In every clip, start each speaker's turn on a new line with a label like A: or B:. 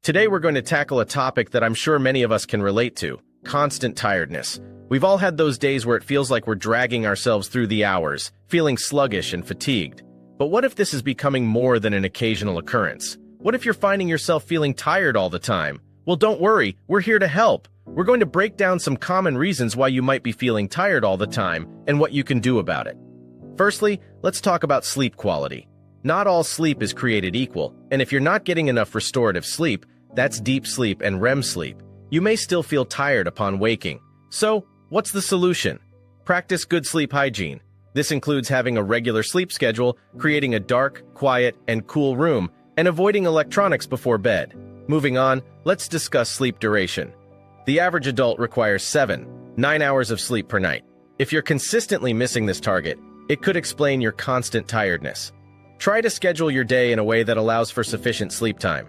A: Today we're going to tackle a topic that I'm sure many of us can relate to: constant tiredness. We've all had those days where it feels like we're dragging ourselves through the hours, feeling sluggish and fatigued. But what if this is becoming more than an occasional occurrence? What if you're finding yourself feeling tired all the time? Well, don't worry, we're here to help. We're going to break down some common reasons why you might be feeling tired all the time and what you can do about it. Firstly, let's talk about sleep quality. Not all sleep is created equal, and if you're not getting enough restorative sleep, that's deep sleep and REM sleep, you may still feel tired upon waking. So, what's the solution? Practice good sleep hygiene. This includes having a regular sleep schedule, creating a dark, quiet, and cool room, and avoiding electronics before bed. Moving on, let's discuss sleep duration. The average adult requires 7-9 hours of sleep per night. If you're consistently missing this target, it could explain your constant tiredness. Try to schedule your day in a way that allows for sufficient sleep time.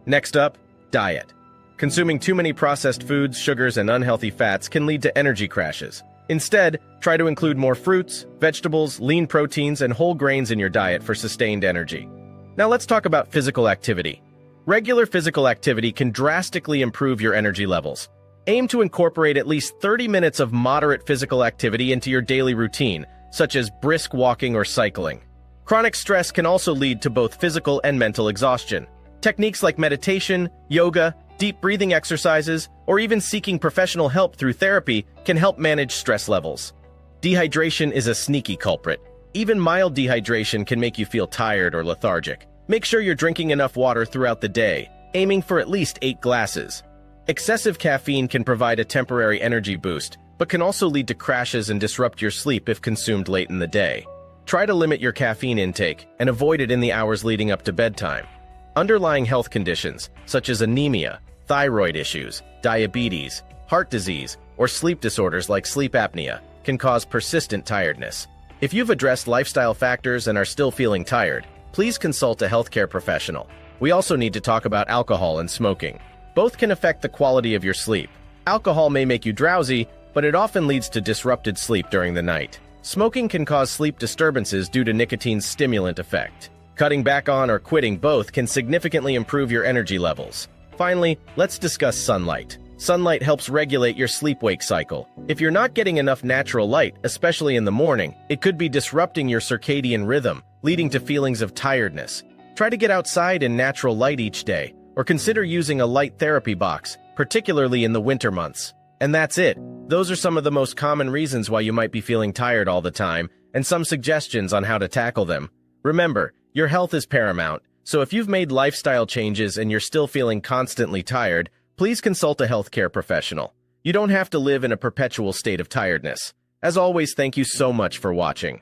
A: Next up, diet. Consuming too many processed foods, sugars, and unhealthy fats can lead to energy crashes. Instead, try to include more fruits, vegetables, lean proteins, and whole grains in your diet for sustained energy. Now let's talk about physical activity. Regular physical activity can drastically improve your energy levels. Aim to incorporate at least 30 minutes of moderate physical activity into your daily routine, such as brisk walking or cycling. Chronic stress can also lead to both physical and mental exhaustion. Techniques like meditation, yoga, deep breathing exercises, or even seeking professional help through therapy can help manage stress levels. Dehydration is a sneaky culprit. Even mild dehydration can make you feel tired or lethargic. Make sure you're drinking enough water throughout the day, aiming for at least 8 glasses. Excessive caffeine can provide a temporary energy boost, but can also lead to crashes and disrupt your sleep if consumed late in the day. Try to limit your caffeine intake and avoid it in the hours leading up to bedtime. Underlying health conditions, such as anemia, thyroid issues, diabetes, heart disease, or sleep disorders like sleep apnea, can cause persistent tiredness. If you've addressed lifestyle factors and are still feeling tired, please consult a healthcare professional. We also need to talk about alcohol and smoking. Both can affect the quality of your sleep. Alcohol may make you drowsy, but it often leads to disrupted sleep during the night. Smoking can cause sleep disturbances due to nicotine's stimulant effect. Cutting back on or quitting both can significantly improve your energy levels. Finally, let's discuss sunlight. Sunlight helps regulate your sleep-wake cycle. If you're not getting enough natural light, especially in the morning, it could be disrupting your circadian rhythm, leading to feelings of tiredness. Try to get outside in natural light each day, or consider using a light therapy box, particularly in the winter months. And that's it. Those are some of the most common reasons why you might be feeling tired all the time, and some suggestions on how to tackle them. Remember, your health is paramount, so if you've made lifestyle changes and you're still feeling constantly tired, please consult a healthcare professional. You don't have to live in a perpetual state of tiredness. As always, thank you so much for watching.